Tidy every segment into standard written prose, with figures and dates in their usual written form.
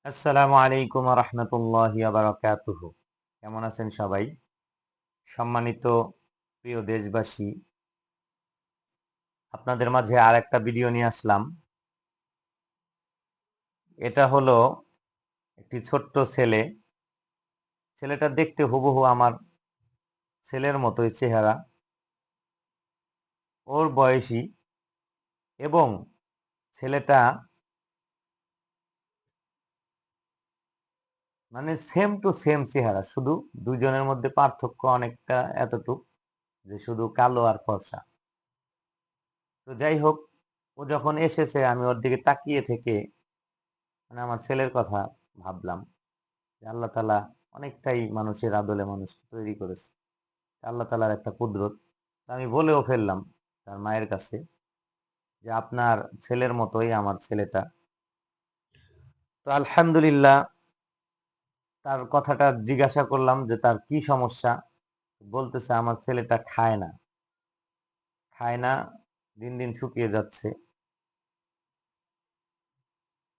আসসালামু আলাইকুম রহমতুল্লাহি বারাকাতুহু। কেমন আছেন সবাই? সম্মানিত প্রিয় দেশবাসী, আপনাদের মাঝে আর একটা ভিডিও নিয়ে আসলাম। এটা হলো একটি ছোট্ট ছেলে। ছেলেটা দেখতে হুবহু আমার ছেলের মতোই চেহারা, ওর বয়সী, এবং ছেলেটা মানে সেম টু সেম চেহারা, শুধু দুইজনের মধ্যে পার্থক্য অনেকটা এতটুক যে শুধু কালো আর ফর্সা। তো যাই হোক, ও যখন এসেছে আমি ওর দিকে তাকিয়ে থেকে মানে আমার ছেলের কথা ভাবলাম যে আল্লাহ তাআলা অনেকটাই মানুষের আদলে মানুষকে তৈরি করেছে। আল্লাহ তাআলার একটা কুদরত। তো আমি বলেও ফেললাম তার মায়ের কাছে যে আপনার ছেলের মতোই আমার ছেলেটা। তো আলহামদুলিল্লাহ, তার কথাটা জিজ্ঞাসা করলাম যে তার কি সমস্যা। বলতেছে আমার ছেলেটা খায় না, দিন দিন শুকিয়ে যাচ্ছে।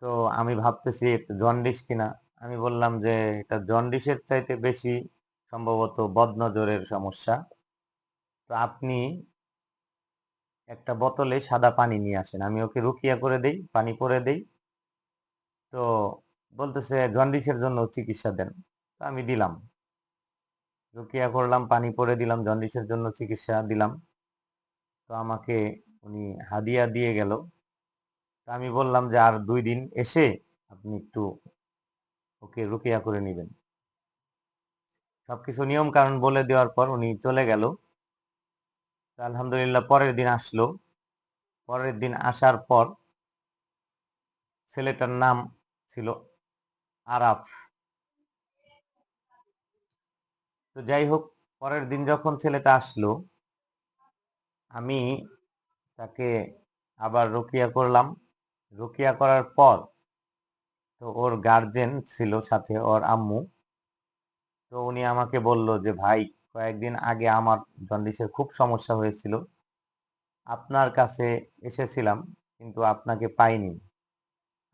তো আমি ভাবতেছি এটা জন্ডিস কিনা। আমি বললাম যে এটা জন্ডিসের চাইতে বেশি সম্ভবত বদনজরের সমস্যা। তো আপনি একটা বোতলে সাদা পানি নিয়ে আসেন, আমি ওকে রুকিয়া করে দেই, পানি পরে দেই। তো বলতেছে জন্ডিসের জন্য চিকিৎসা দেন। তো আমি দিলাম, রুকিয়া করলাম, পানি পরে দিলাম, জন্ডিসের জন্য চিকিৎসা দিলাম। তো আমাকে উনি হাদিয়া দিয়ে গেল। তো আমি বললাম যে আর 2 দিন এসে আপনি একটু ওকে রুকিয়া করে নেবেন। সবকিছু নিয়ম কানুন বলে দেওয়ার পর উনি চলে গেল। তো আলহামদুলিল্লাহ পরের দিন আসলো। পরের দিন আসার পর ছেলেটার নাম ছিল আরাফ। তো যাই হোক, পরের দিন যখন ছেলেটা আসলো, আমি তাকে আবার রুকিয়া করলাম। রুকিয়া করার পর তো ওর গার্জেন ছিল সাথে, ওর আম্মু। তো উনি আমাকে বলল যে ভাই, কয়েকদিন আগে আমার জন্ডিসের খুব সমস্যা হয়েছিল, আপনার কাছে এসেছিলাম কিন্তু আপনাকে পাইনি।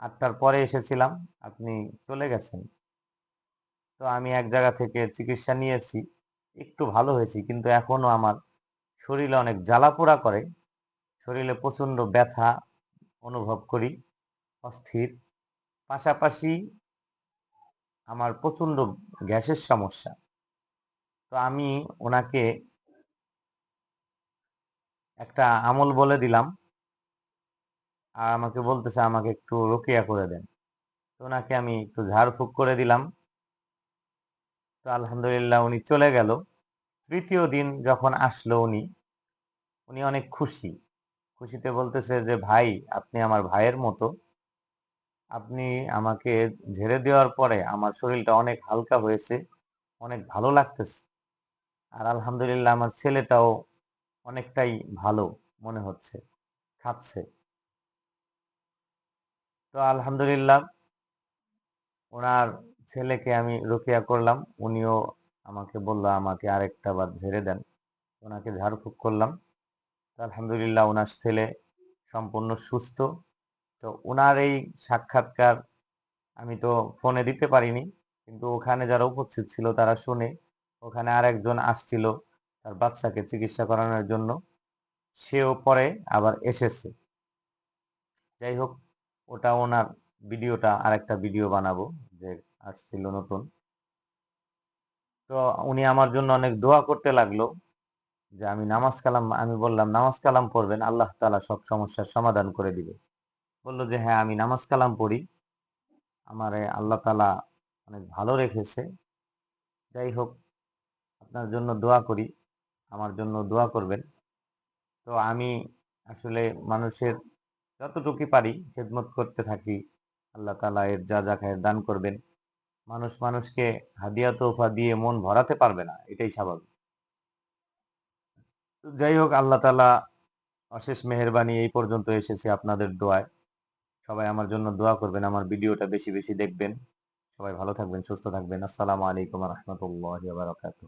8টার পরে এসেছিলাম, আপনি চলে গেছেন। তো আমি এক জায়গা থেকে চিকিৎসা নিয়েছি, একটু ভালো হয়েছি, কিন্তু এখনো আমার শরীরে অনেক জ্বালাপোড়া করে, শরীরে প্রচন্ড ব্যথা অনুভব করি, অস্থির। পাশাপাশি আমার প্রচন্ড গ্যাসের সমস্যা। তো আমি ওনাকে একটা আমল বলে দিলাম, আর আমাকে বলতেছে আমাকে একটু রুকিয়া করে দেন। তো ওনাকে আমি একটু ঝাড়ফুঁক করে দিলাম। তো আলহামদুলিল্লাহ উনি চলে গেল। তৃতীয় দিন যখন আসলো উনি উনি অনেক খুশি। খুশিতে বলতেছে যে ভাই, আপনি আমার ভাইয়ের মতো। আপনি আমাকে ঝেড়ে দেওয়ার পরে আমার শরীরটা অনেক হালকা হয়েছে, অনেক ভালো লাগতেছে। আর আলহামদুলিল্লাহ আমার ছেলেটাও অনেকটাই ভালো মনে হচ্ছে, খাচ্ছে। তো আলহামদুলিল্লাহ ওনার ছেলেকে আমি রুকিয়া করলাম। উনিও আমাকে বলল আমাকে আরেকটা বার ঝেড়ে দেন। ওনাকে ঝাড়ফুঁক করলাম। তো আলহামদুলিল্লাহ ওনার ছেলে সম্পূর্ণ সুস্থ। তো ওনার এই সাক্ষাৎকার আমি তো ফোনে দিতে পারিনি, কিন্তু ওখানে যারা উপস্থিত ছিল তারা শুনে, ওখানে আরেকজন আসছিল তার বাচ্চাকে চিকিৎসা করানোর জন্য, সেও পরে আবার এসেছে। যাই হোক, ওটা ওনার ভিডিওটা আরেকটা ভিডিও বানাবো, যে আসছিল নতুন। তো উনি আমার জন্য অনেক দোয়া করতে লাগলো যে আমি বললাম নামাজ কালাম পড়বেন, আল্লাহ তাআলা সব সমস্যার সমাধান করে দিবে। বলল যে হ্যাঁ, আমি নামাজ কালাম পড়ি, আমারে আল্লাহ তাআলা অনেক ভালো রেখেছে। যাই হোক, আপনার জন্য দোয়া করি, আমার জন্য দোয়া করবেন। তো আমি আসলে মানুষের যতটুকু পারি খেদমত করতে থাকি। আল্লাহ তাআলা এর যা যা খায়ের দান করবেন। মানুষ মানুষকে হাদিয়া তোহফা দিয়ে মন ভরাতে পারবে না, এটাই স্বাভাবিক। তো যাই হোক, আল্লাহ তাআলা অশেষ মেহেরবানি, এই পর্যন্ত এসেছি আপনাদের দোয়ায়। সবাই আমার জন্য দোয়া করবেন, আমার ভিডিওটা বেশি বেশি দেখবেন। সবাই ভালো থাকবেন, সুস্থ থাকবেন। আসসালামু আলাইকুম ওয়া রাহমাতুল্লাহি ওয়া বারাকাতুহু।